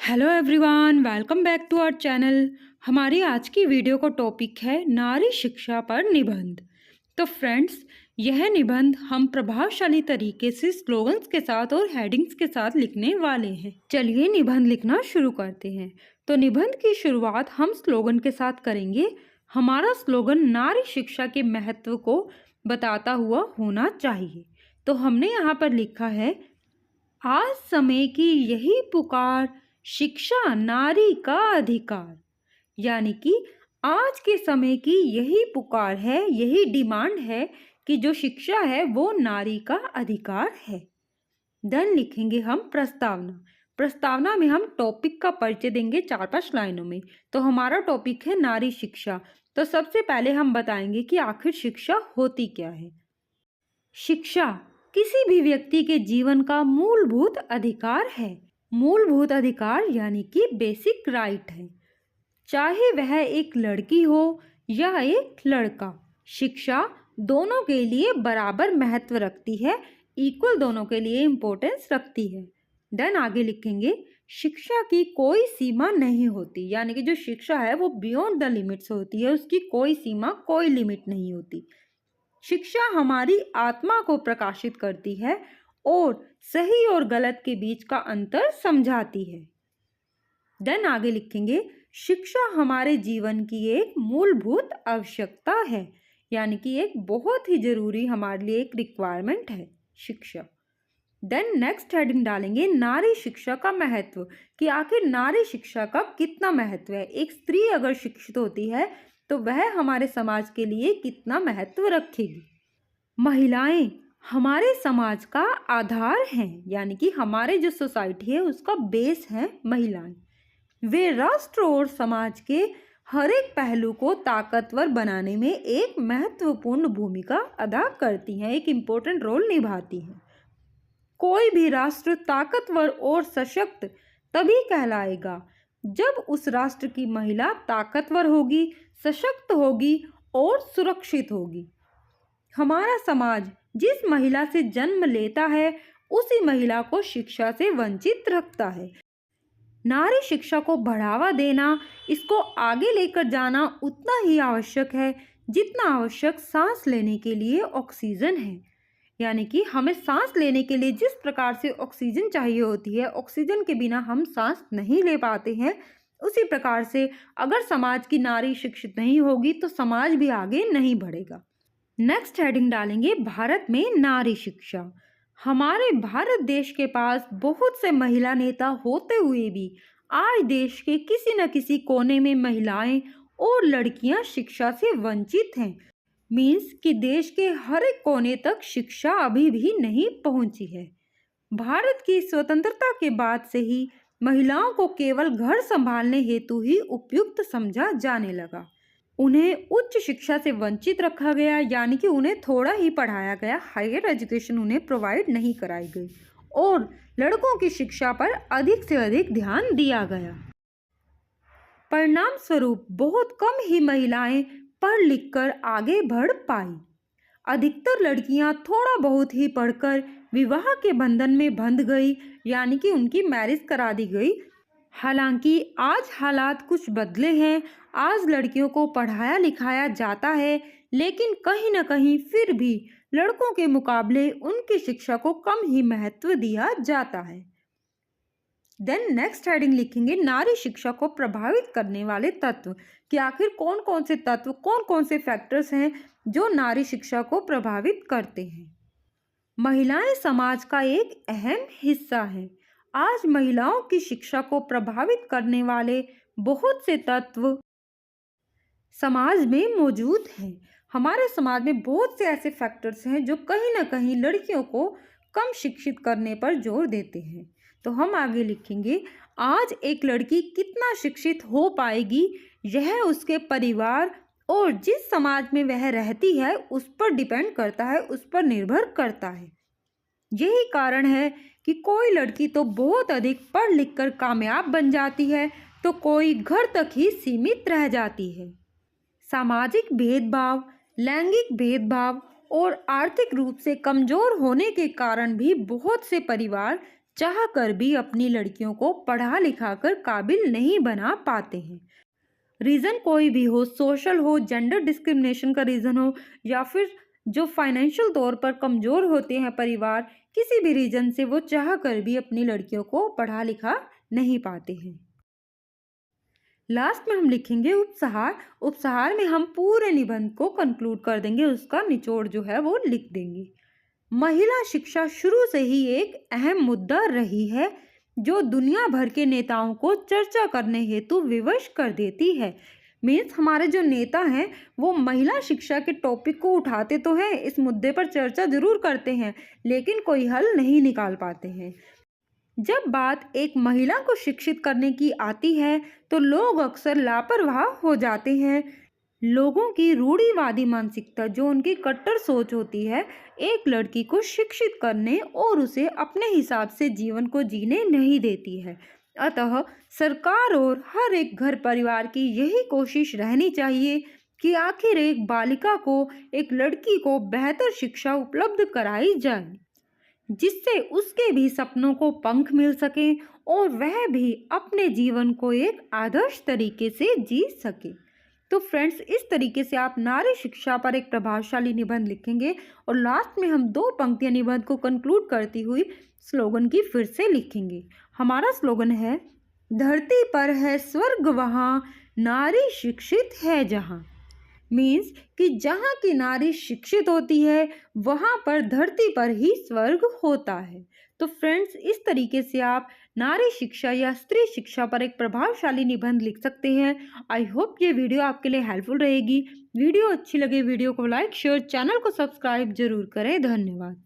Hello everyone, welcome back to our channel. हमारी आज की वीडियो का टॉपिक है नारी शिक्षा पर निबंध। तो फ्रेंड्स, यह निबंध हम प्रभावशाली तरीके से स्लोगन्स के साथ और हेडिंग्स के साथ लिखने वाले हैं। चलिए निबंध लिखना शुरू करते हैं। तो निबंध की शुरुआत हम स्लोगन के साथ करेंगे। हमारा स्लोगन नारी शिक्षा के महत्व को बताता हुआ होना चाहिए। तो हमने यहाँ पर लिखा है, आज समय की यही पुकार, शिक्षा नारी का अधिकार। यानी कि आज के समय की यही पुकार है, यही डिमांड है कि जो शिक्षा है वो नारी का अधिकार है। देन लिखेंगे हम प्रस्तावना। प्रस्तावना में हम टॉपिक का परिचय देंगे 4-5 लाइनों में। तो हमारा टॉपिक है नारी शिक्षा। तो सबसे पहले हम बताएंगे कि आखिर शिक्षा होती क्या है। शिक्षा किसी भी व्यक्ति के जीवन का मूलभूत अधिकार है। मूलभूत अधिकार यानी कि बेसिक राइट है। चाहे वह एक लड़की हो या एक लड़का, शिक्षा दोनों के लिए बराबर महत्व रखती है, इक्वल दोनों के लिए इम्पोर्टेंस रखती है। देन आगे लिखेंगे, शिक्षा की कोई सीमा नहीं होती। यानी कि जो शिक्षा है वो बियॉन्ड द लिमिट्स होती है, उसकी कोई सीमा, कोई लिमिट नहीं होती। शिक्षा हमारी आत्मा को प्रकाशित करती है और सही और गलत के बीच का अंतर समझाती है। देन आगे लिखेंगे, शिक्षा हमारे जीवन की एक मूलभूत आवश्यकता है। यानी कि एक बहुत ही जरूरी हमारे लिए एक रिक्वायरमेंट है शिक्षा। देन नेक्स्ट हेडिंग डालेंगे, नारी शिक्षा का महत्व, कि आखिर नारी शिक्षा का कितना महत्व है। एक स्त्री अगर शिक्षित होती है तो वह हमारे समाज के लिए कितना महत्व रखेगी। महिलाएं हमारे समाज का आधार हैं। यानी कि हमारे जो सोसाइटी है उसका बेस है महिलाएं। वे राष्ट्र और समाज के हर एक पहलू को ताकतवर बनाने में एक महत्वपूर्ण भूमिका अदा करती हैं, एक इम्पोर्टेंट रोल निभाती हैं। कोई भी राष्ट्र ताकतवर और सशक्त तभी कहलाएगा जब उस राष्ट्र की महिला ताकतवर होगी, सशक्त होगी और सुरक्षित होगी। हमारा समाज जिस महिला से जन्म लेता है उसी महिला को शिक्षा से वंचित रखता है। नारी शिक्षा को बढ़ावा देना, इसको आगे लेकर जाना उतना ही आवश्यक है जितना आवश्यक सांस लेने के लिए ऑक्सीजन है। यानी कि हमें सांस लेने के लिए जिस प्रकार से ऑक्सीजन चाहिए होती है, ऑक्सीजन के बिना हम सांस नहीं ले पाते हैं, उसी प्रकार से अगर समाज की नारी शिक्षित नहीं होगी तो समाज भी आगे नहीं बढ़ेगा। नेक्स्ट हेडिंग डालेंगे, भारत में नारी शिक्षा। हमारे भारत देश के पास बहुत से महिला नेता होते हुए भी आज देश के किसी न किसी कोने में महिलाएं और लड़कियां शिक्षा से वंचित हैं। मीन्स कि देश के हर एक कोने तक शिक्षा अभी भी नहीं पहुंची है। भारत की स्वतंत्रता के बाद से ही महिलाओं को केवल घर संभालने हेतु ही उपयुक्त समझा जाने लगा। उन्हें उच्च शिक्षा से वंचित रखा गया। यानी कि उन्हें थोड़ा ही पढ़ाया गया, हायर एजुकेशन उन्हें प्रोवाइड नहीं कराई गई और लड़कों की शिक्षा पर अधिक से अधिक ध्यान दिया गया। परिणाम स्वरूप बहुत कम ही महिलाएं पढ़ लिखकर आगे बढ़ पाई। अधिकतर लड़कियां थोड़ा बहुत ही पढ़कर विवाह के बंधन में बंध गई। यानी कि उनकी मैरिज करा दी गई। हालांकि आज हालात कुछ बदले हैं, आज लड़कियों को पढ़ाया लिखाया जाता है, लेकिन कहीं ना कहीं फिर भी लड़कों के मुकाबले उनकी शिक्षा को कम ही महत्व दिया जाता है। देन नेक्स्ट हेडिंग लिखेंगे, नारी शिक्षा को प्रभावित करने वाले तत्व, कि आखिर कौन कौन से तत्व, कौन कौन से फैक्टर्स हैं जो नारी शिक्षा को प्रभावित करते हैं। महिलाएं समाज का एक अहम हिस्सा है। आज महिलाओं की शिक्षा को प्रभावित करने वाले बहुत से तत्व समाज में मौजूद हैं। हमारे समाज में बहुत से ऐसे फैक्टर्स हैं जो कहीं ना कहीं लड़कियों को कम शिक्षित करने पर जोर देते हैं। तो हम आगे लिखेंगे, आज एक लड़की कितना शिक्षित हो पाएगी यह उसके परिवार और जिस समाज में वह रहती है उस पर डिपेंड करता है, उस पर निर्भर करता है। यही कारण है कि कोई लड़की तो बहुत अधिक पढ़ लिख कर कामयाब बन जाती है तो कोई घर तक ही सीमित रह जाती है। सामाजिक भेदभाव, लैंगिक भेदभाव और आर्थिक रूप से कमजोर होने के कारण भी बहुत से परिवार चाह कर भी अपनी लड़कियों को पढ़ा लिखा कर काबिल नहीं बना पाते हैं। रीज़न कोई भी हो, सोशल हो, जेंडर डिस्क्रिमिनेशन का रीज़न हो, या फिर जो फाइनेंशियल तौर पर कमज़ोर होते हैं परिवार, किसी भी रीज़न से वो चाह कर भी अपनी लड़कियों को पढ़ा लिखा नहीं पाते हैं। लास्ट में हम लिखेंगे उपसहार। उपसहार में हम पूरे निबंध को कंक्लूड कर देंगे, उसका निचोड़ जो है वो लिख देंगे। महिला शिक्षा शुरू से ही एक अहम मुद्दा रही है, जो दुनिया भर के नेताओं को चर्चा करने हेतु विवश कर देती है। मीन्स हमारे जो नेता हैं वो महिला शिक्षा के टॉपिक को उठाते तो हैं, इस मुद्दे पर चर्चा जरूर करते हैं, लेकिन कोई हल नहीं निकाल पाते हैं। जब बात एक महिला को शिक्षित करने की आती है तो लोग अक्सर लापरवाह हो जाते हैं। लोगों की रूढ़िवादी मानसिकता, जो उनकी कट्टर सोच होती है, एक लड़की को शिक्षित करने और उसे अपने हिसाब से जीवन को जीने नहीं देती है। अतः सरकार और हर एक घर परिवार की यही कोशिश रहनी चाहिए कि आखिर एक बालिका को, एक लड़की को बेहतर शिक्षा उपलब्ध कराई जाए, जिससे उसके भी सपनों को पंख मिल सके और वह भी अपने जीवन को एक आदर्श तरीके से जी सके। तो फ्रेंड्स, इस तरीके से आप नारी शिक्षा पर एक प्रभावशाली निबंध लिखेंगे और लास्ट में हम 2 पंक्तियां निबंध को कंक्लूड करती हुई स्लोगन की फिर से लिखेंगे। हमारा स्लोगन है, धरती पर है स्वर्ग वहाँ, नारी शिक्षित है जहाँ। मीन्स कि जहाँ की नारी शिक्षित होती है वहाँ पर धरती पर ही स्वर्ग होता है। तो फ्रेंड्स, इस तरीके से आप नारी शिक्षा या स्त्री शिक्षा पर एक प्रभावशाली निबंध लिख सकते हैं। आई होप ये वीडियो आपके लिए हेल्पफुल रहेगी। वीडियो अच्छी लगे वीडियो को लाइक, शेयर, चैनल को सब्सक्राइब जरूर करें। धन्यवाद।